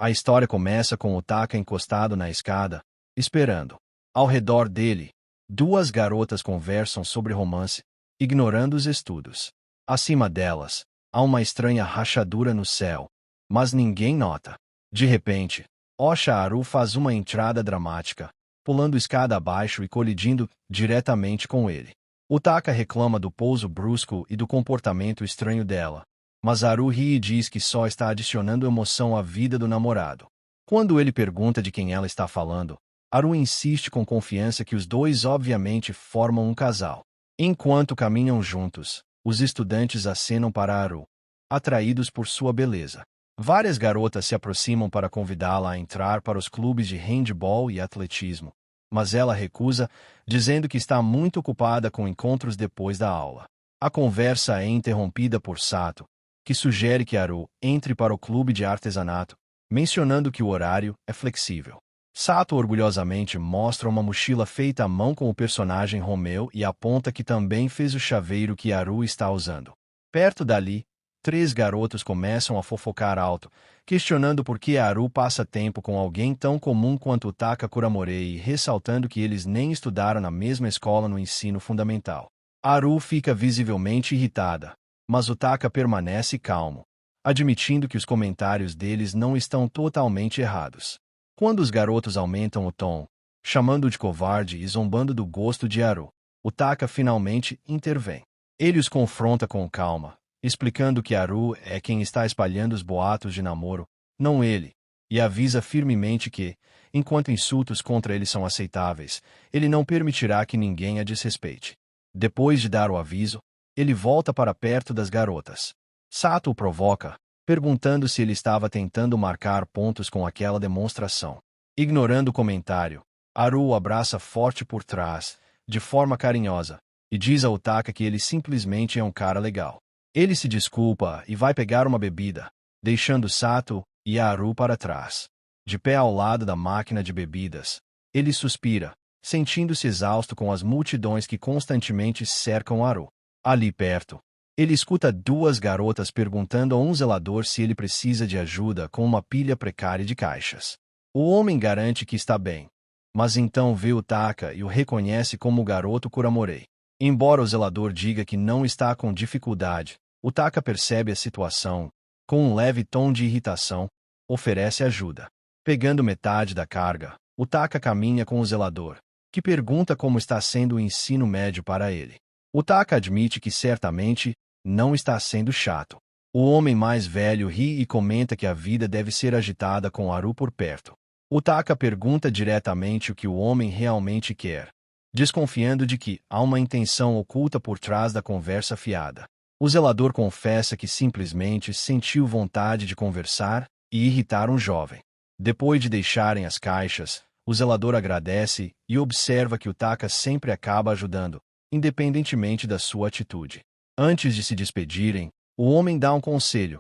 A história começa com o Taka encostado na escada, esperando. Ao redor dele, duas garotas conversam sobre romance, ignorando os estudos. Acima delas, há uma estranha rachadura no céu, mas ninguém nota. De repente, Osha-Haru faz uma entrada dramática, pulando escada abaixo e colidindo diretamente com ele. O Taka reclama do pouso brusco e do comportamento estranho dela, mas Haru ri e diz que só está adicionando emoção à vida do namorado. Quando ele pergunta de quem ela está falando, Haru insiste com confiança que os dois obviamente formam um casal. Enquanto caminham juntos, os estudantes acenam para Haru, atraídos por sua beleza. Várias garotas se aproximam para convidá-la a entrar para os clubes de handebol e atletismo, mas ela recusa, dizendo que está muito ocupada com encontros depois da aula. A conversa é interrompida por Sato, que sugere que Haru entre para o clube de artesanato, mencionando que o horário é flexível. Sato orgulhosamente mostra uma mochila feita à mão com o personagem Romeu e aponta que também fez o chaveiro que Haru está usando. Perto dali, 3 garotos começam a fofocar alto, questionando por que Haru passa tempo com alguém tão comum quanto Taka Kuramorei e ressaltando que eles nem estudaram na mesma escola no ensino fundamental. Haru fica visivelmente irritada, mas o Taka permanece calmo, admitindo que os comentários deles não estão totalmente errados. Quando os garotos aumentam o tom, chamando-o de covarde e zombando do gosto de Haru, o Taka finalmente intervém. Ele os confronta com calma, explicando que Haru é quem está espalhando os boatos de namoro, não ele, e avisa firmemente que, enquanto insultos contra ele são aceitáveis, ele não permitirá que ninguém a desrespeite. Depois de dar o aviso, ele volta para perto das garotas. Sato o provoca, perguntando se ele estava tentando marcar pontos com aquela demonstração. Ignorando o comentário, Haru o abraça forte por trás, de forma carinhosa, e diz a Taka que ele simplesmente é um cara legal. Ele se desculpa e vai pegar uma bebida, deixando Sato e Haru para trás. De pé ao lado da máquina de bebidas, ele suspira, sentindo-se exausto com as multidões que constantemente cercam Haru. Ali perto, ele escuta 2 garotas perguntando a um zelador se ele precisa de ajuda com uma pilha precária de caixas. O homem garante que está bem, mas então vê o Taka e o reconhece como o garoto Kuramorei. Embora o zelador diga que não está com dificuldade, o Taka percebe a situação, com um leve tom de irritação, oferece ajuda. Pegando metade da carga, o Taka caminha com o zelador, que pergunta como está sendo o ensino médio para ele. O Taka admite que certamente não está sendo chato. O homem mais velho ri e comenta que a vida deve ser agitada com Haru por perto. O Taka pergunta diretamente o que o homem realmente quer, desconfiando de que há uma intenção oculta por trás da conversa fiada. O zelador confessa que simplesmente sentiu vontade de conversar e irritar um jovem. Depois de deixarem as caixas, o zelador agradece e observa que o Taka sempre acaba ajudando, independentemente da sua atitude. Antes de se despedirem, o homem dá um conselho.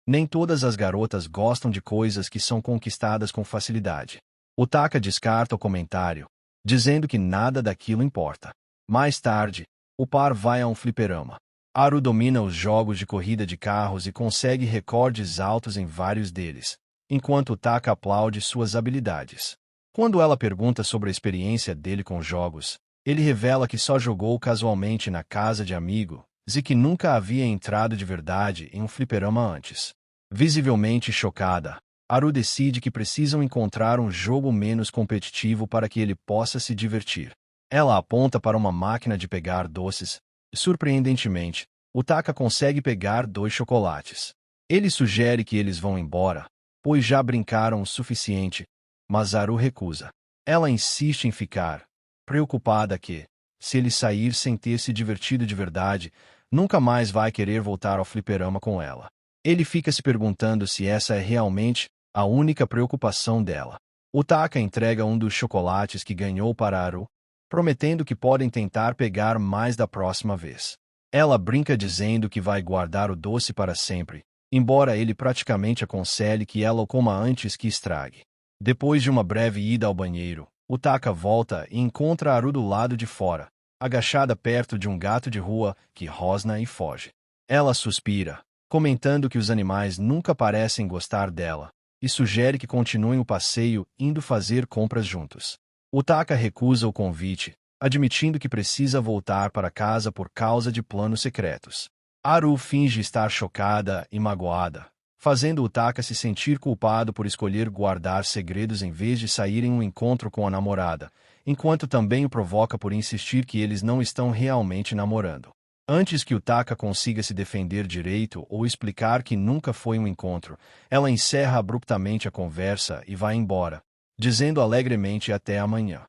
Nem todas as garotas gostam de coisas que são conquistadas com facilidade. O Taka descarta o comentário, dizendo que nada daquilo importa. Mais tarde, o par vai a um fliperama. Haru domina os jogos de corrida de carros e consegue recordes altos em vários deles, enquanto o Taka aplaude suas habilidades. Quando ela pergunta sobre a experiência dele com jogos, ele revela que só jogou casualmente na casa de amigo, e que nunca havia entrado de verdade em um fliperama antes. Visivelmente chocada, Haru decide que precisam encontrar um jogo menos competitivo para que ele possa se divertir. Ela aponta para uma máquina de pegar doces, e, surpreendentemente, o Taka consegue pegar 2 chocolates. Ele sugere que eles vão embora, pois já brincaram o suficiente, mas Haru recusa. Ela insiste em ficar, preocupada que, se ele sair sem ter se divertido de verdade, nunca mais vai querer voltar ao fliperama com ela. Ele fica se perguntando se essa é realmente a única preocupação dela. O Taka entrega um dos chocolates que ganhou para Haru, prometendo que podem tentar pegar mais da próxima vez. Ela brinca dizendo que vai guardar o doce para sempre, embora ele praticamente aconselhe que ela o coma antes que estrague. Depois de uma breve ida ao banheiro, o Taka volta e encontra Haru do lado de fora, agachada perto de um gato de rua que rosna e foge. Ela suspira, comentando que os animais nunca parecem gostar dela, e sugere que continuem o passeio indo fazer compras juntos. Utaka recusa o convite, admitindo que precisa voltar para casa por causa de planos secretos. Haru finge estar chocada e magoada, fazendo Utaka se sentir culpado por escolher guardar segredos em vez de sair em um encontro com a namorada, enquanto também o provoca por insistir que eles não estão realmente namorando. Antes que Utaka consiga se defender direito ou explicar que nunca foi um encontro, ela encerra abruptamente a conversa e vai embora, dizendo alegremente até amanhã.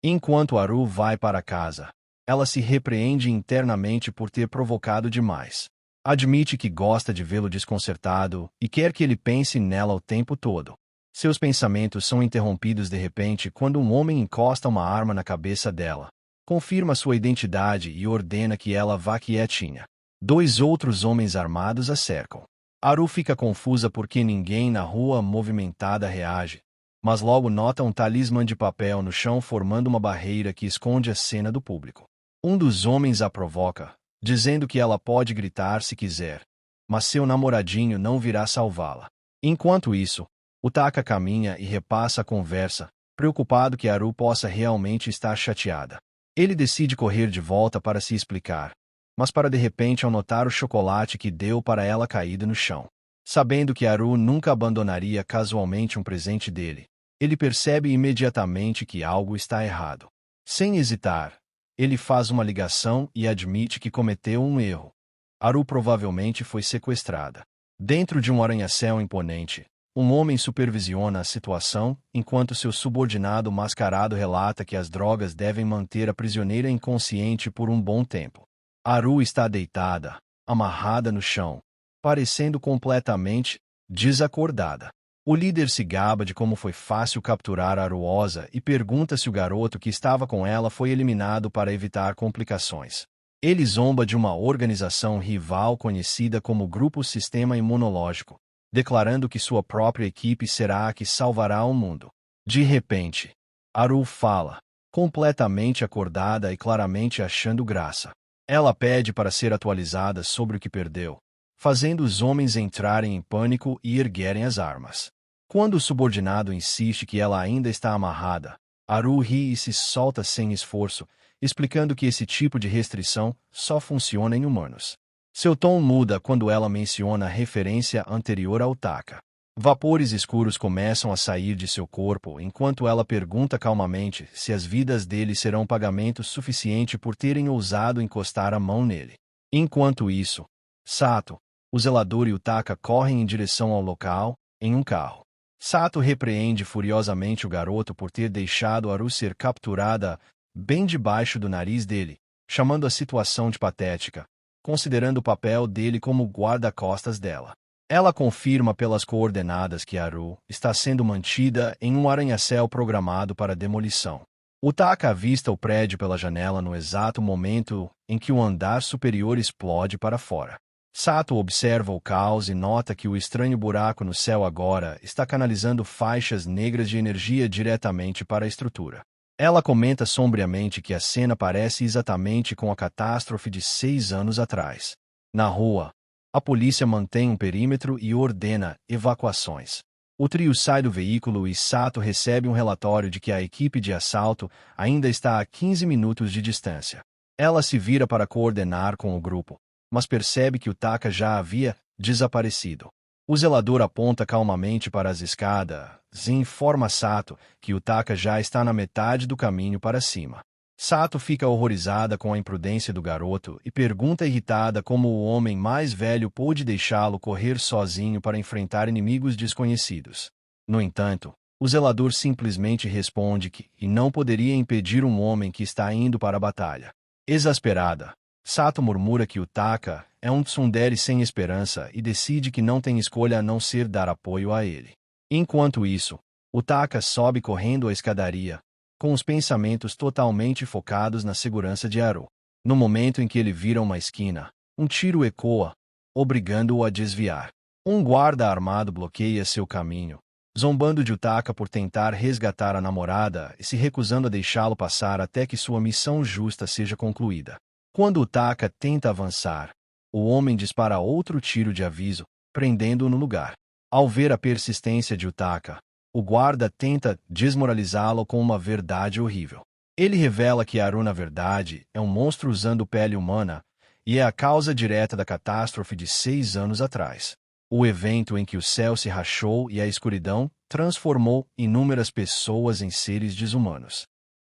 Enquanto Haru vai para casa, ela se repreende internamente por ter provocado demais. Admite que gosta de vê-lo desconcertado e quer que ele pense nela o tempo todo. Seus pensamentos são interrompidos de repente quando um homem encosta uma arma na cabeça dela. Confirma sua identidade e ordena que ela vá quietinha. 2 outros homens armados a cercam. Haru fica confusa porque ninguém na rua movimentada reage, mas logo nota um talismã de papel no chão formando uma barreira que esconde a cena do público. Um dos homens a provoca, dizendo que ela pode gritar se quiser, mas seu namoradinho não virá salvá-la. Enquanto isso, Utaka caminha e repassa a conversa, preocupado que Haru possa realmente estar chateada. Ele decide correr de volta para se explicar, mas para de repente ao notar o chocolate que deu para ela caído no chão. Sabendo que Haru nunca abandonaria casualmente um presente dele, ele percebe imediatamente que algo está errado. Sem hesitar, ele faz uma ligação e admite que cometeu um erro. Haru provavelmente foi sequestrada. Dentro de um arranha-céu imponente, um homem supervisiona a situação, enquanto seu subordinado mascarado relata que as drogas devem manter a prisioneira inconsciente por um bom tempo. Haru está deitada, amarrada no chão, parecendo completamente desacordada. O líder se gaba de como foi fácil capturar Haruosa e pergunta se o garoto que estava com ela foi eliminado para evitar complicações. Ele zomba de uma organização rival conhecida como Grupo Sistema Imunológico, declarando que sua própria equipe será a que salvará o mundo. De repente, Haru fala, completamente acordada e claramente achando graça. Ela pede para ser atualizada sobre o que perdeu, fazendo os homens entrarem em pânico e erguerem as armas. Quando o subordinado insiste que ela ainda está amarrada, Haru ri e se solta sem esforço, explicando que esse tipo de restrição só funciona em humanos. Seu tom muda quando ela menciona a referência anterior a Utaka. Vapores escuros começam a sair de seu corpo enquanto ela pergunta calmamente se as vidas dele serão pagamento suficiente por terem ousado encostar a mão nele. Enquanto isso, Sato, o zelador e Utaka correm em direção ao local, em um carro. Sato repreende furiosamente o garoto por ter deixado Haru ser capturada bem debaixo do nariz dele, chamando a situação de patética, considerando o papel dele como guarda-costas dela. Ela confirma pelas coordenadas que Haru está sendo mantida em um arranha-céu programado para demolição. Utaka avista o prédio pela janela no exato momento em que o andar superior explode para fora. Sato observa o caos e nota que o estranho buraco no céu agora está canalizando faixas negras de energia diretamente para a estrutura. Ela comenta sombriamente que a cena parece exatamente com a catástrofe de 6 anos atrás. Na rua, a polícia mantém um perímetro e ordena evacuações. O trio sai do veículo e Sato recebe um relatório de que a equipe de assalto ainda está a 15 minutos de distância. Ela se vira para coordenar com o grupo, mas percebe que Utaka já havia desaparecido. O zelador aponta calmamente para as escadas e informa Sato que Utaka já está na metade do caminho para cima. Sato fica horrorizada com a imprudência do garoto e pergunta irritada como o homem mais velho pôde deixá-lo correr sozinho para enfrentar inimigos desconhecidos. No entanto, o zelador simplesmente responde que não poderia impedir um homem que está indo para a batalha. Exasperada, Sato murmura que Utaka é um tsundere sem esperança e decide que não tem escolha a não ser dar apoio a ele. Enquanto isso, Utaka sobe correndo a escadaria, com os pensamentos totalmente focados na segurança de Haru. No momento em que ele vira uma esquina, um tiro ecoa, obrigando-o a desviar. Um guarda armado bloqueia seu caminho, zombando de Utaka por tentar resgatar a namorada e se recusando a deixá-lo passar até que sua missão justa seja concluída. Quando Utaka tenta avançar, o homem dispara outro tiro de aviso, prendendo-o no lugar. Ao ver a persistência de Utaka, o guarda tenta desmoralizá-lo com uma verdade horrível. Ele revela que Haru, na verdade, é um monstro usando pele humana e é a causa direta da catástrofe de 6 anos atrás. O evento em que o céu se rachou e a escuridão transformou inúmeras pessoas em seres desumanos.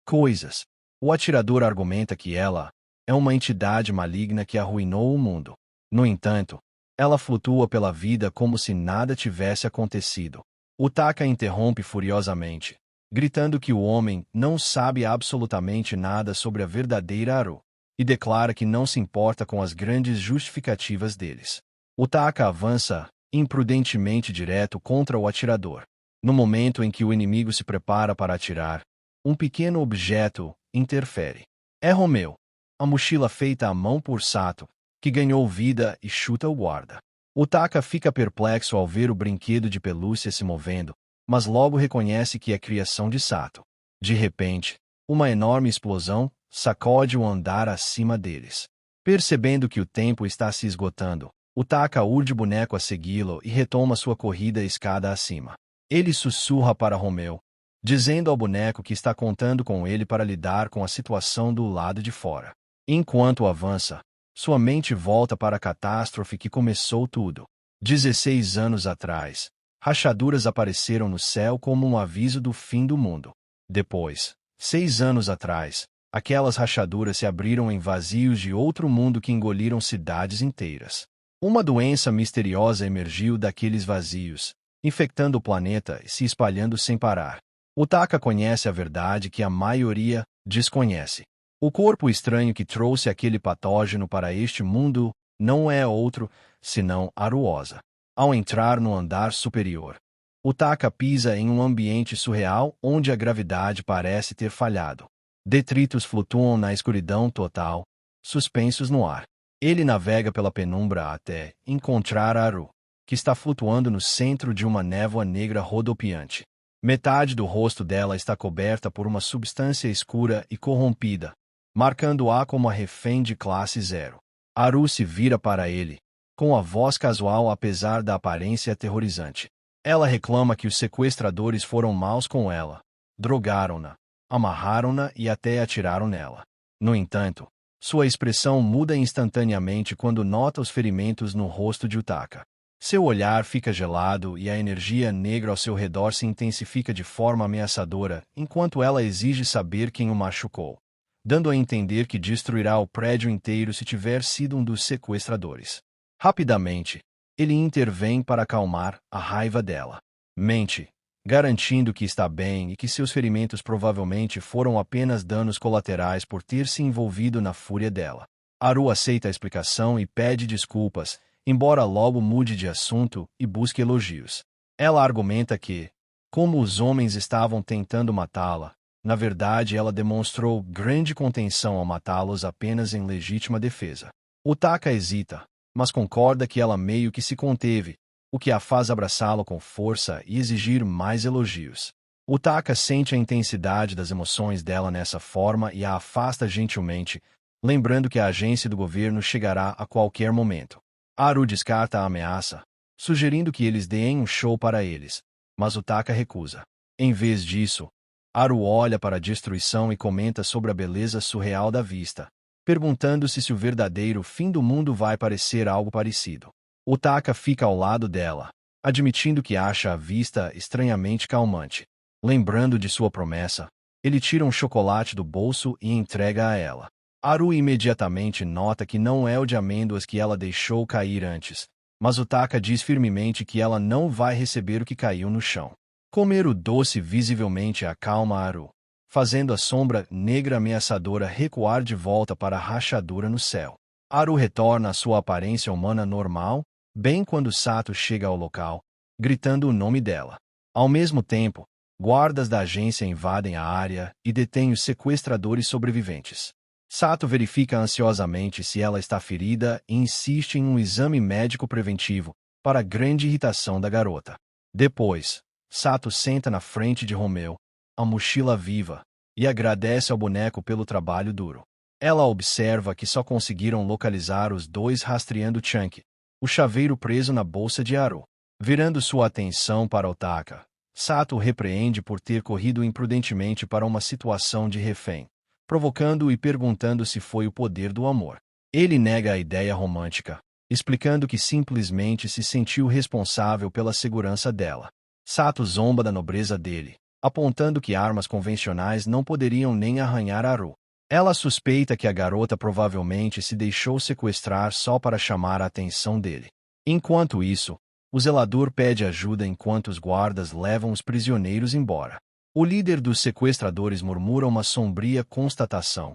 Coisas. O atirador argumenta que ela é uma entidade maligna que arruinou o mundo. No entanto, ela flutua pela vida como se nada tivesse acontecido. Utaka interrompe furiosamente, gritando que o homem não sabe absolutamente nada sobre a verdadeira Haru, e declara que não se importa com as grandes justificativas deles. Utaka avança imprudentemente direto contra o atirador. No momento em que o inimigo se prepara para atirar, um pequeno objeto interfere. É Romeu, a mochila feita à mão por Sato, que ganhou vida e chuta o guarda. Utaka fica perplexo ao ver o brinquedo de pelúcia se movendo, mas logo reconhece que é criação de Sato. De repente, uma enorme explosão sacode o andar acima deles. Percebendo que o tempo está se esgotando, Utaka urge o boneco a segui-lo e retoma sua corrida escada acima. Ele sussurra para Romeu, dizendo ao boneco que está contando com ele para lidar com a situação do lado de fora. Enquanto avança, sua mente volta para a catástrofe que começou tudo. 16 anos atrás, rachaduras apareceram no céu como um aviso do fim do mundo. Depois, 6 anos atrás, aquelas rachaduras se abriram em vazios de outro mundo que engoliram cidades inteiras. Uma doença misteriosa emergiu daqueles vazios, infectando o planeta e se espalhando sem parar. Utaka conhece a verdade que a maioria desconhece. O corpo estranho que trouxe aquele patógeno para este mundo não é outro, senão Aruosa. Ao entrar no andar superior, Utaka pisa em um ambiente surreal onde a gravidade parece ter falhado. Detritos flutuam na escuridão total, suspensos no ar. Ele navega pela penumbra até encontrar Haru, que está flutuando no centro de uma névoa negra rodopiante. Metade do rosto dela está coberta por uma substância escura e corrompida, marcando-a como a refém de classe 0. Haru se vira para ele, com a voz casual apesar da aparência aterrorizante. Ela reclama que os sequestradores foram maus com ela, drogaram-na, amarraram-na e até atiraram nela. No entanto, sua expressão muda instantaneamente quando nota os ferimentos no rosto de Utaka. Seu olhar fica gelado e a energia negra ao seu redor se intensifica de forma ameaçadora, enquanto ela exige saber quem o machucou, dando a entender que destruirá o prédio inteiro se tiver sido um dos sequestradores. Rapidamente, ele intervém para acalmar a raiva dela. Mente, garantindo que está bem e que seus ferimentos provavelmente foram apenas danos colaterais por ter se envolvido na fúria dela. Haru aceita a explicação e pede desculpas, embora logo mude de assunto e busque elogios. Ela argumenta que, como os homens estavam tentando matá-la, na verdade ela demonstrou grande contenção ao matá-los apenas em legítima defesa. Utaka hesita, mas concorda que ela meio que se conteve, o que a faz abraçá-lo com força e exigir mais elogios. Utaka sente a intensidade das emoções dela nessa forma e a afasta gentilmente, lembrando que a agência do governo chegará a qualquer momento. Haru descarta a ameaça, sugerindo que eles deem um show para eles, mas Utaka recusa. Em vez disso, Haru olha para a destruição e comenta sobre a beleza surreal da vista, perguntando-se se o verdadeiro fim do mundo vai parecer algo parecido. Utaka fica ao lado dela, admitindo que acha a vista estranhamente calmante. Lembrando de sua promessa, ele tira um chocolate do bolso e entrega a ela. Haru imediatamente nota que não é o de amêndoas que ela deixou cair antes, mas Utaka diz firmemente que ela não vai receber o que caiu no chão. Comer o doce visivelmente acalma Haru, fazendo a sombra negra ameaçadora recuar de volta para a rachadura no céu. Haru retorna à sua aparência humana normal, bem quando Sato chega ao local, gritando o nome dela. Ao mesmo tempo, guardas da agência invadem a área e detêm os sequestradores sobreviventes. Sato verifica ansiosamente se ela está ferida e insiste em um exame médico preventivo, para a grande irritação da garota. Depois, Sato senta na frente de Romeu, a mochila viva, e agradece ao boneco pelo trabalho duro. Ela observa que só conseguiram localizar os dois rastreando Chunky, o chaveiro preso na bolsa de Haru. Virando sua atenção para Otaka, Sato o repreende por ter corrido imprudentemente para uma situação de refém, provocando-o e perguntando se foi o poder do amor. Ele nega a ideia romântica, explicando que simplesmente se sentiu responsável pela segurança dela. Sato zomba da nobreza dele, apontando que armas convencionais não poderiam nem arranhar Haru. Ela suspeita que a garota provavelmente se deixou sequestrar só para chamar a atenção dele. Enquanto isso, o zelador pede ajuda enquanto os guardas levam os prisioneiros embora. O líder dos sequestradores murmura uma sombria constatação.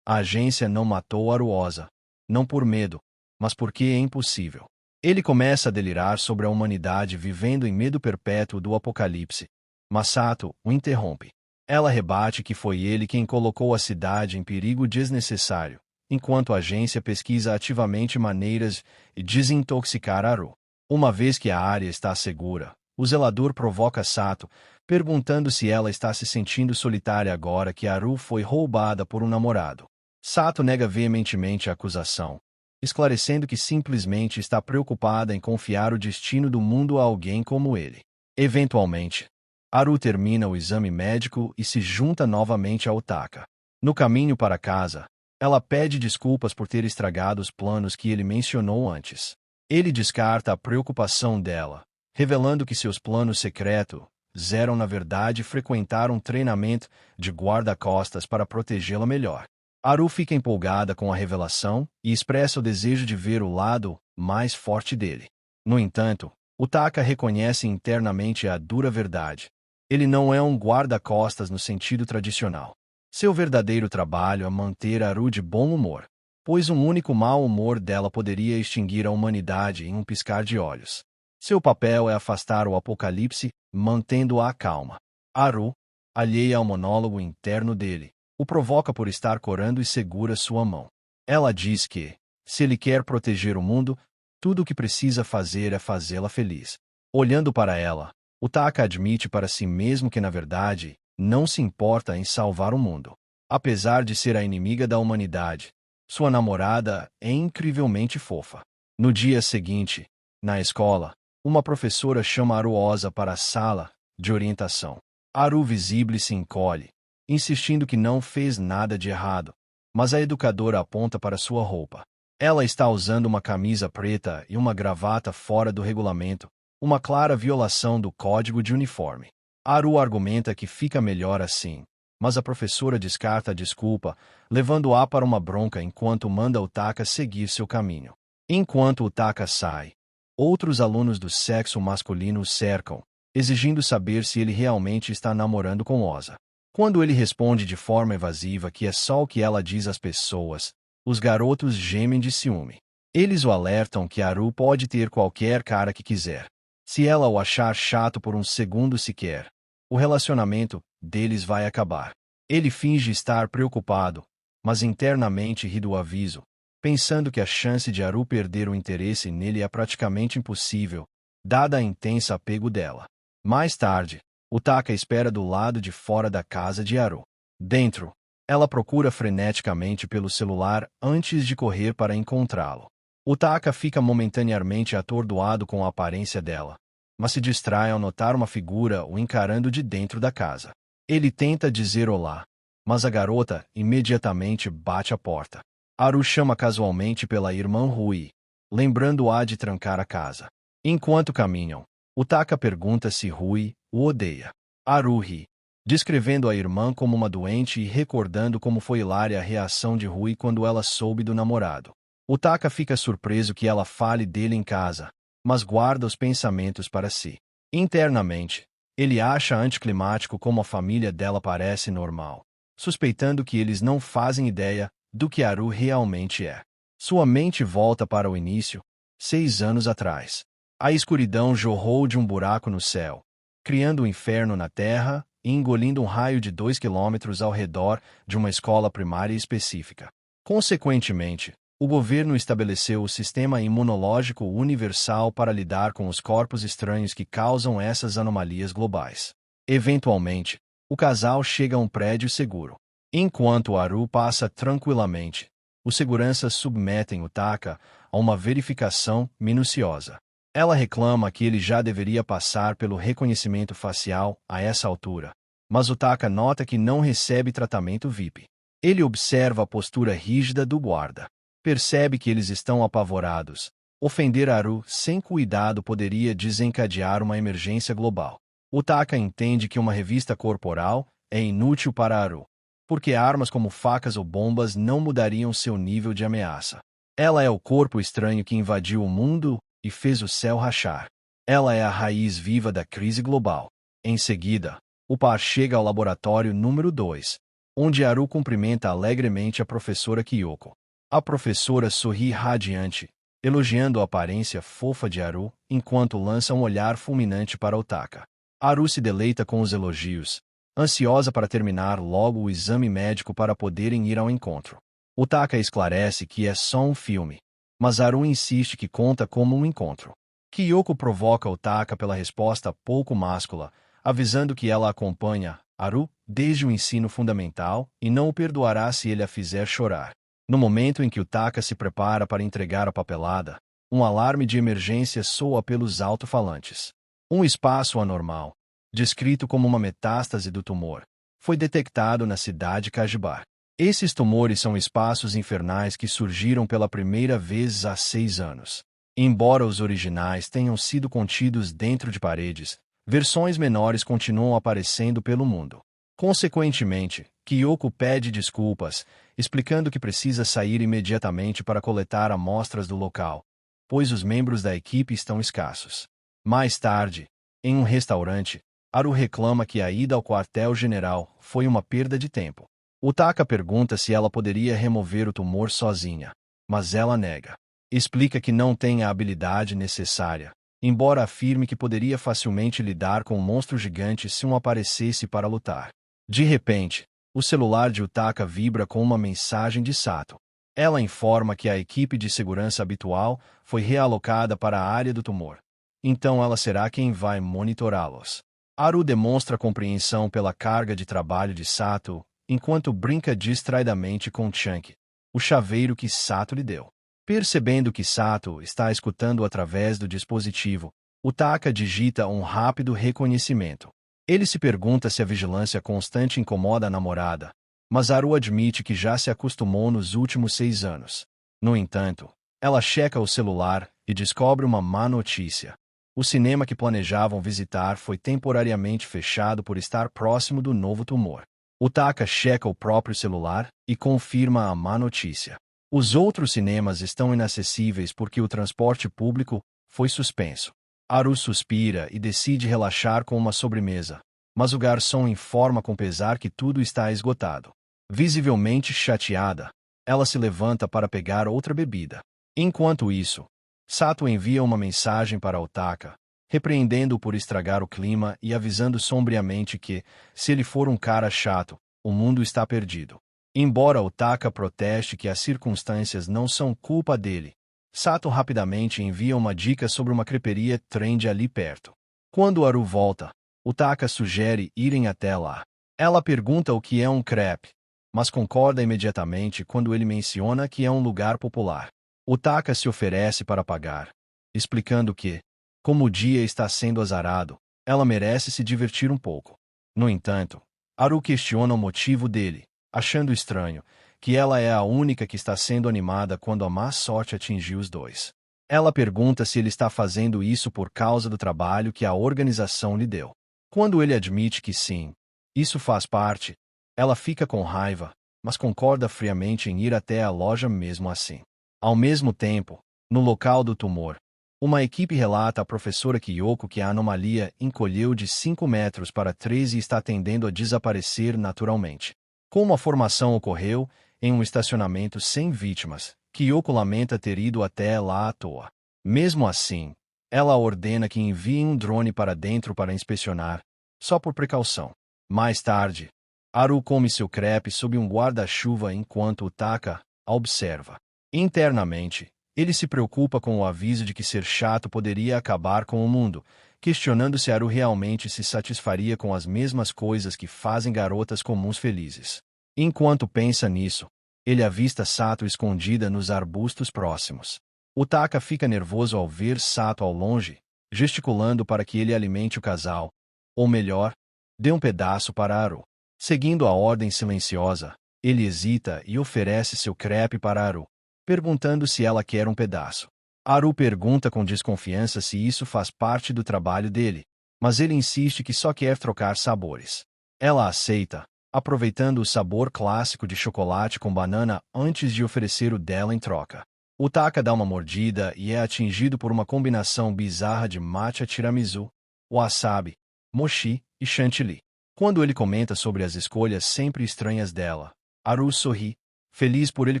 A agência não matou Aruosa, não por medo, mas porque é impossível. Ele começa a delirar sobre a humanidade vivendo em medo perpétuo do apocalipse. Mas Sato o interrompe. Ela rebate que foi ele quem colocou a cidade em perigo desnecessário, enquanto a agência pesquisa ativamente maneiras de desintoxicar Haru. Uma vez que a área está segura, o zelador provoca Sato, perguntando se ela está se sentindo solitária agora que Haru foi roubada por um namorado. Sato nega veementemente a acusação, esclarecendo que simplesmente está preocupada em confiar o destino do mundo a alguém como ele. Eventualmente, Haru termina o exame médico e se junta novamente a Otaka. No caminho para casa, ela pede desculpas por ter estragado os planos que ele mencionou antes. Ele descarta a preocupação dela, revelando que seus planos secretos eram na verdade frequentar um treinamento de guarda-costas para protegê-la melhor. Haru fica empolgada com a revelação e expressa o desejo de ver o lado mais forte dele. No entanto, Otaka reconhece internamente a dura verdade. Ele não é um guarda-costas no sentido tradicional. Seu verdadeiro trabalho é manter Haru de bom humor, pois um único mau humor dela poderia extinguir a humanidade em um piscar de olhos. Seu papel é afastar o apocalipse, mantendo-a calma. Haru, alheia ao monólogo interno dele, o provoca por estar corando e segura sua mão. Ela diz que, se ele quer proteger o mundo, tudo o que precisa fazer é fazê-la feliz. Olhando para ela, Otaka admite para si mesmo que na verdade, não se importa em salvar o mundo. Apesar de ser a inimiga da humanidade, sua namorada é incrivelmente fofa. No dia seguinte, na escola, uma professora chama Aruosa para a sala de orientação. Haru visível se encolhe, insistindo que não fez nada de errado, mas a educadora aponta para sua roupa. Ela está usando uma camisa preta e uma gravata fora do regulamento, uma clara violação do código de uniforme. Haru argumenta que fica melhor assim, mas a professora descarta a desculpa, levando-a para uma bronca enquanto manda Otaka seguir seu caminho. Enquanto Otaka sai, outros alunos do sexo masculino o cercam, exigindo saber se ele realmente está namorando com Osa. Quando ele responde de forma evasiva que é só o que ela diz às pessoas, os garotos gemem de ciúme. Eles o alertam que Haru pode ter qualquer cara que quiser. Se ela o achar chato por um segundo sequer, o relacionamento deles vai acabar. Ele finge estar preocupado, mas internamente ri do aviso, pensando que a chance de Haru perder o interesse nele é praticamente impossível, dada a intensa apego dela. Mais tarde, Otaka espera do lado de fora da casa de Haru. Dentro, ela procura freneticamente pelo celular antes de correr para encontrá-lo. Otaka fica momentaneamente atordoado com a aparência dela, mas se distrai ao notar uma figura o encarando de dentro da casa. Ele tenta dizer olá, mas a garota imediatamente bate a porta. Haru chama casualmente pela irmã Rui, lembrando-a de trancar a casa. Enquanto caminham, Otaka pergunta se Rui o odeia. Haru ri, descrevendo a irmã como uma doente e recordando como foi hilária a reação de Rui quando ela soube do namorado. Otaka fica surpreso que ela fale dele em casa, mas guarda os pensamentos para si. Internamente, ele acha anticlimático como a família dela parece normal, suspeitando que eles não fazem ideia do que Haru realmente é. Sua mente volta para o início, 6 anos atrás. A escuridão jorrou de um buraco no céu, criando um inferno na terra e engolindo um raio de 2 quilômetros ao redor de uma escola primária específica. Consequentemente, o governo estabeleceu o Sistema Imunológico Universal para lidar com os corpos estranhos que causam essas anomalias globais. Eventualmente, o casal chega a um prédio seguro. Enquanto Haru passa tranquilamente, os seguranças submetem Otaka a uma verificação minuciosa. Ela reclama que ele já deveria passar pelo reconhecimento facial a essa altura, mas Utaka nota que não recebe tratamento VIP. Ele observa a postura rígida do guarda. Percebe que eles estão apavorados. Ofender Haru sem cuidado poderia desencadear uma emergência global. Utaka entende que uma revista corporal é inútil para Haru, porque armas como facas ou bombas não mudariam seu nível de ameaça. Ela é o corpo estranho que invadiu o mundo e fez o céu rachar. Ela é a raiz viva da crise global. Em seguida, o par chega ao laboratório número 2, onde Haru cumprimenta alegremente a professora Kyoko. A professora sorri radiante, elogiando a aparência fofa de Haru, enquanto lança um olhar fulminante para Utaka. Haru se deleita com os elogios, ansiosa para terminar logo o exame médico para poderem ir ao encontro. Utaka esclarece que é só um filme, mas Haru insiste que conta como um encontro. Kyoko provoca Utaka pela resposta pouco máscula, avisando que ela acompanha Haru desde o ensino fundamental e não o perdoará se ele a fizer chorar. No momento em que Utaka se prepara para entregar a papelada, um alarme de emergência soa pelos alto-falantes. Um espaço anormal, descrito como uma metástase do tumor, foi detectado na cidade Kajibar. Esses tumores são espaços infernais que surgiram pela primeira vez há 6 anos. Embora os originais tenham sido contidos dentro de paredes, versões menores continuam aparecendo pelo mundo. Consequentemente, Kyoko pede desculpas, explicando que precisa sair imediatamente para coletar amostras do local, pois os membros da equipe estão escassos. Mais tarde, em um restaurante, Haru reclama que a ida ao quartel-general foi uma perda de tempo. Utaka pergunta se ela poderia remover o tumor sozinha, mas ela nega. Explica que não tem a habilidade necessária, embora afirme que poderia facilmente lidar com um monstro gigante se um aparecesse para lutar. De repente, o celular de Utaka vibra com uma mensagem de Sato. Ela informa que a equipe de segurança habitual foi realocada para a área do tumor. Então ela será quem vai monitorá-los. Haru demonstra compreensão pela carga de trabalho de Sato, enquanto brinca distraidamente com Chunky, o chaveiro que Sato lhe deu. Percebendo que Sato está escutando através do dispositivo, Utaka digita um rápido reconhecimento. Ele se pergunta se a vigilância constante incomoda a namorada, mas Haru admite que já se acostumou nos últimos 6 anos. No entanto, ela checa o celular e descobre uma má notícia. O cinema que planejavam visitar foi temporariamente fechado por estar próximo do novo tumor. Utaka checa o próprio celular e confirma a má notícia. Os outros cinemas estão inacessíveis porque o transporte público foi suspenso. Haru suspira e decide relaxar com uma sobremesa, mas o garçom informa com pesar que tudo está esgotado. Visivelmente chateada, ela se levanta para pegar outra bebida. Enquanto isso, Sato envia uma mensagem para Utaka, repreendendo-o por estragar o clima e avisando sombriamente que, se ele for um cara chato, o mundo está perdido. Embora Utaka proteste que as circunstâncias não são culpa dele, Sato rapidamente envia uma dica sobre uma creperia trendy ali perto. Quando Haru volta, Utaka sugere irem até lá. Ela pergunta o que é um crepe, mas concorda imediatamente quando ele menciona que é um lugar popular. Utaka se oferece para pagar, explicando que, como o dia está sendo azarado, ela merece se divertir um pouco. No entanto, Haru questiona o motivo dele, achando estranho que ela é a única que está sendo animada quando a má sorte atingiu os dois. Ela pergunta se ele está fazendo isso por causa do trabalho que a organização lhe deu. Quando ele admite que sim, isso faz parte, ela fica com raiva, mas concorda friamente em ir até a loja mesmo assim. Ao mesmo tempo, no local do tumor, uma equipe relata à professora Kyoko que a anomalia encolheu de 5 metros para 3 e está tendendo a desaparecer naturalmente. Como a formação ocorreu em um estacionamento sem vítimas, Kyoko lamenta ter ido até lá à toa. Mesmo assim, ela ordena que enviem um drone para dentro para inspecionar, só por precaução. Mais tarde, Haru come seu crepe sob um guarda-chuva enquanto Utaka a observa. Internamente, ele se preocupa com o aviso de que ser chato poderia acabar com o mundo, questionando se Haru realmente se satisfaria com as mesmas coisas que fazem garotas comuns felizes. Enquanto pensa nisso, ele avista Sato escondida nos arbustos próximos. Utaka fica nervoso ao ver Sato ao longe, gesticulando para que ele alimente o casal. Ou melhor, dê um pedaço para Haru. Seguindo a ordem silenciosa, ele hesita e oferece seu crepe para Haru, perguntando se ela quer um pedaço. Haru pergunta com desconfiança se isso faz parte do trabalho dele, mas ele insiste que só quer trocar sabores. Ela aceita, aproveitando o sabor clássico de chocolate com banana antes de oferecer o dela em troca. Utaka dá uma mordida e é atingido por uma combinação bizarra de matcha tiramisu, wasabi, mochi e chantilly. Quando ele comenta sobre as escolhas sempre estranhas dela, Haru sorri, feliz por ele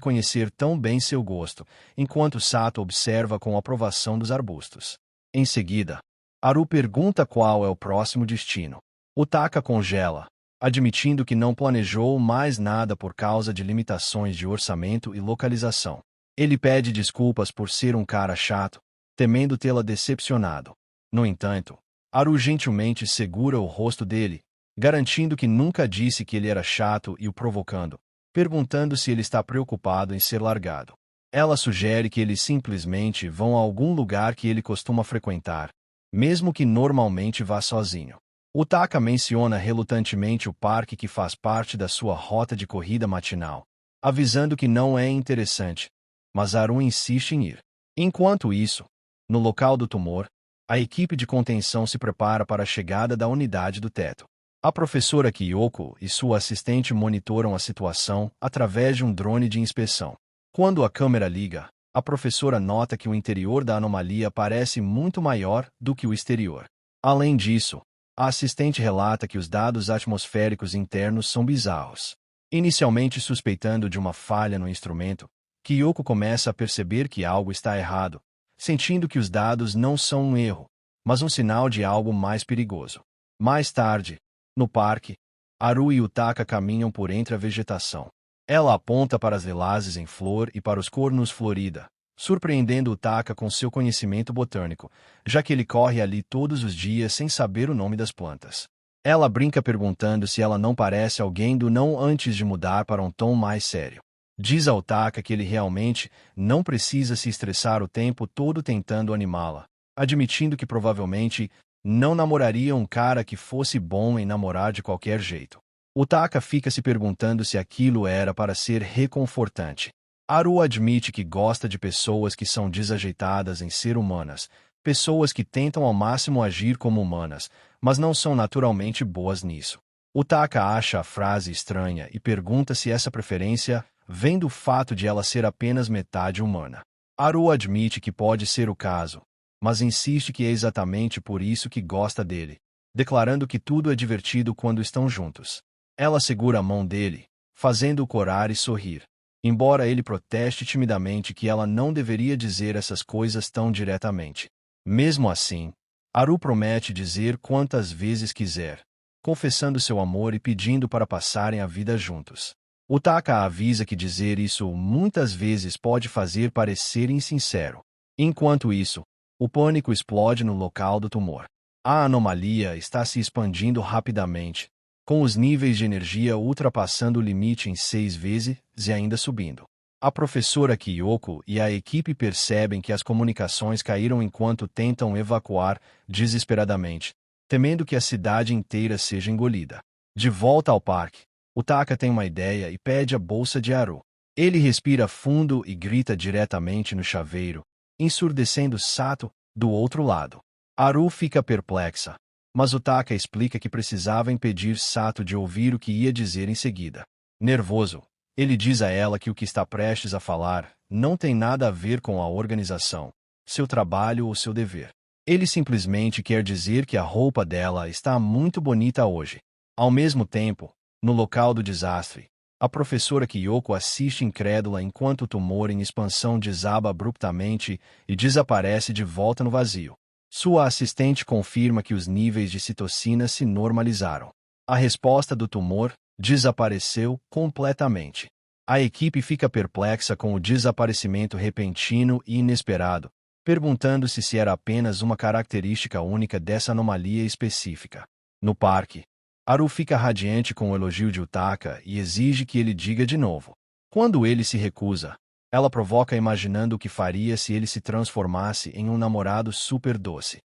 conhecer tão bem seu gosto, enquanto Sato observa com aprovação dos arbustos. Em seguida, Haru pergunta qual é o próximo destino. Utaka congela, admitindo que não planejou mais nada por causa de limitações de orçamento e localização. Ele pede desculpas por ser um cara chato, temendo tê-la decepcionado. No entanto, Haru gentilmente segura o rosto dele, garantindo que nunca disse que ele era chato e o provocando, perguntando se ele está preocupado em ser largado. Ela sugere que eles simplesmente vão a algum lugar que ele costuma frequentar, mesmo que normalmente vá sozinho. Utaka menciona relutantemente o parque que faz parte da sua rota de corrida matinal, avisando que não é interessante, mas Haru insiste em ir. Enquanto isso, no local do tumor, a equipe de contenção se prepara para a chegada da unidade do teto. A professora Kyoko e sua assistente monitoram a situação através de um drone de inspeção. Quando a câmera liga, a professora nota que o interior da anomalia parece muito maior do que o exterior. Além disso, a assistente relata que os dados atmosféricos internos são bizarros. Inicialmente suspeitando de uma falha no instrumento, Kyoko começa a perceber que algo está errado, sentindo que os dados não são um erro, mas um sinal de algo mais perigoso. Mais tarde, no parque, Haru e Utaka caminham por entre a vegetação. Ela aponta para as lilazes em flor e para os cornos florida, surpreendendo Utaka com seu conhecimento botânico, já que ele corre ali todos os dias sem saber o nome das plantas. Ela brinca perguntando se ela não parece alguém do não antes de mudar para um tom mais sério. Diz a Utaka que ele realmente não precisa se estressar o tempo todo tentando animá-la, admitindo que provavelmente não namoraria um cara que fosse bom em namorar de qualquer jeito. Utaka fica se perguntando se aquilo era para ser reconfortante. Haru admite que gosta de pessoas que são desajeitadas em ser humanas, pessoas que tentam ao máximo agir como humanas, mas não são naturalmente boas nisso. Utaka acha a frase estranha e pergunta se essa preferência vem do fato de ela ser apenas metade humana. Haru admite que pode ser o caso, mas insiste que é exatamente por isso que gosta dele, declarando que tudo é divertido quando estão juntos. Ela segura a mão dele, fazendo-o corar e sorrir, embora ele proteste timidamente que ela não deveria dizer essas coisas tão diretamente. Mesmo assim, Haru promete dizer quantas vezes quiser, confessando seu amor e pedindo para passarem a vida juntos. Utaka avisa que dizer isso muitas vezes pode fazer parecer insincero. Enquanto isso, o pânico explode no local do tumor. A anomalia está se expandindo rapidamente, com os níveis de energia ultrapassando o limite em 6 vezes e ainda subindo. A professora Kyoko e a equipe percebem que as comunicações caíram enquanto tentam evacuar desesperadamente, temendo que a cidade inteira seja engolida. De volta ao parque, Utaka tem uma ideia e pede a bolsa de Haru. Ele respira fundo e grita diretamente no chaveiro, ensurdecendo Sato do outro lado. Haru fica perplexa, mas Utaka explica que precisava impedir Sato de ouvir o que ia dizer em seguida. Nervoso, ele diz a ela que o que está prestes a falar não tem nada a ver com a organização, seu trabalho ou seu dever. Ele simplesmente quer dizer que a roupa dela está muito bonita hoje. Ao mesmo tempo, no local do desastre, a professora Kyoko assiste incrédula enquanto o tumor em expansão desaba abruptamente e desaparece de volta no vazio. Sua assistente confirma que os níveis de citocina se normalizaram. A resposta do tumor desapareceu completamente. A equipe fica perplexa com o desaparecimento repentino e inesperado, perguntando-se se era apenas uma característica única dessa anomalia específica. No parque, Haru fica radiante com o elogio de Utaka e exige que ele diga de novo. Quando ele se recusa, Ela provoca imaginando o que faria se ele se transformasse em um namorado super doce.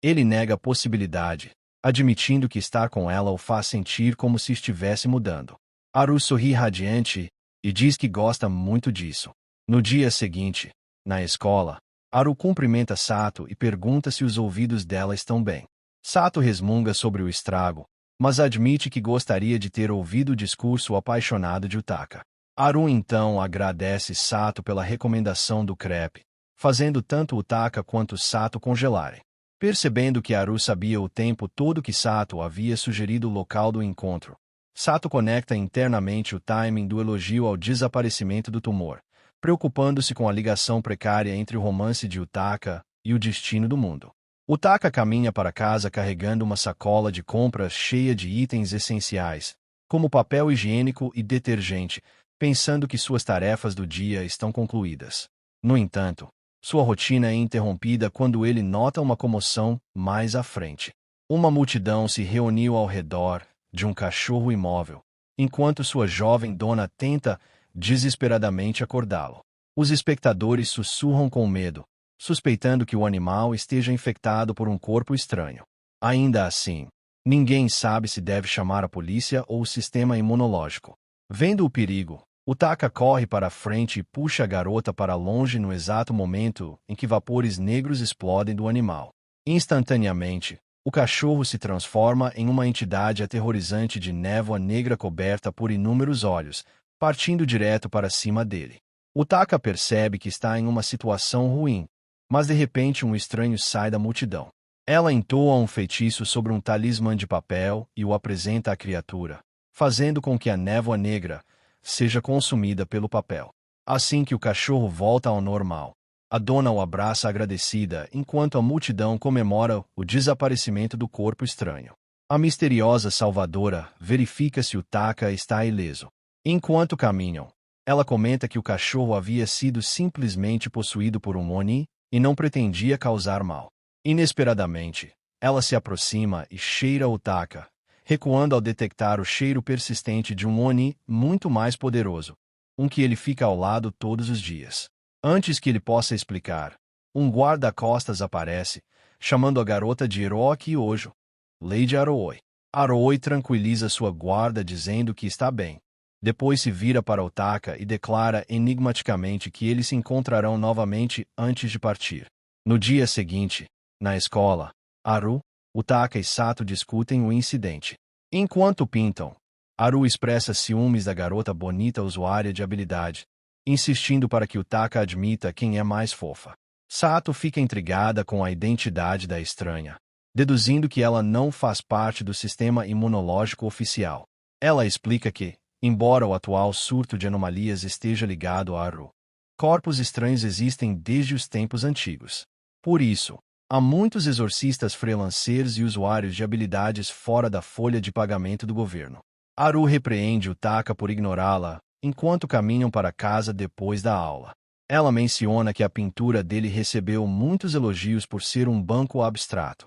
Ele nega a possibilidade, admitindo que estar com ela o faz sentir como se estivesse mudando. Haru sorri radiante e diz que gosta muito disso. No dia seguinte, na escola, Haru cumprimenta Sato e pergunta se os ouvidos dela estão bem. Sato resmunga sobre o estrago, mas admite que gostaria de ter ouvido o discurso apaixonado de Utaka. Haru então agradece Sato pela recomendação do crepe, fazendo tanto Utaka quanto Sato congelarem. Percebendo que Haru sabia o tempo todo que Sato havia sugerido o local do encontro, Sato conecta internamente o timing do elogio ao desaparecimento do tumor, preocupando-se com a ligação precária entre o romance de Utaka e o destino do mundo. Utaka caminha para casa carregando uma sacola de compras cheia de itens essenciais, como papel higiênico e detergente, pensando que suas tarefas do dia estão concluídas. No entanto, sua rotina é interrompida quando ele nota uma comoção mais à frente. Uma multidão se reuniu ao redor de um cachorro imóvel, enquanto sua jovem dona tenta desesperadamente acordá-lo. Os espectadores sussurram com medo, suspeitando que o animal esteja infectado por um corpo estranho. Ainda assim, ninguém sabe se deve chamar a polícia ou o sistema imunológico. Vendo o perigo, Utaka corre para a frente e puxa a garota para longe no exato momento em que vapores negros explodem do animal. Instantaneamente, o cachorro se transforma em uma entidade aterrorizante de névoa negra coberta por inúmeros olhos, partindo direto para cima dele. Utaka percebe que está em uma situação ruim, mas de repente um estranho sai da multidão. Ela entoa um feitiço sobre um talismã de papel e o apresenta à criatura, fazendo com que a névoa negra seja consumida pelo papel. Assim que o cachorro volta ao normal, a dona o abraça agradecida enquanto a multidão comemora o desaparecimento do corpo estranho. A misteriosa salvadora verifica se Utaka está ileso. Enquanto caminham, ela comenta que o cachorro havia sido simplesmente possuído por um Oni e não pretendia causar mal. Inesperadamente, ela se aproxima e cheira Utaka, recuando ao detectar o cheiro persistente de um Oni muito mais poderoso, um que ele fica ao lado todos os dias. Antes que ele possa explicar, um guarda-costas aparece, chamando a garota de Hiroki Ojo, Lady Arooi. Arooi tranquiliza sua guarda dizendo que está bem. Depois se vira para Utaka e declara enigmaticamente que eles se encontrarão novamente antes de partir. No dia seguinte, na escola, Haru, Utaka e Sato discutem o incidente. Enquanto pintam, Haru expressa ciúmes da garota bonita usuária de habilidade, insistindo para que Utaka admita quem é mais fofa. Sato fica intrigada com a identidade da estranha, deduzindo que ela não faz parte do sistema imunológico oficial. Ela explica que, embora o atual surto de anomalias esteja ligado a Haru, corpos estranhos existem desde os tempos antigos. Por isso, há muitos exorcistas freelancers e usuários de habilidades fora da folha de pagamento do governo. Haru repreende Utaka por ignorá-la, enquanto caminham para casa depois da aula. Ela menciona que a pintura dele recebeu muitos elogios por ser um banco abstrato.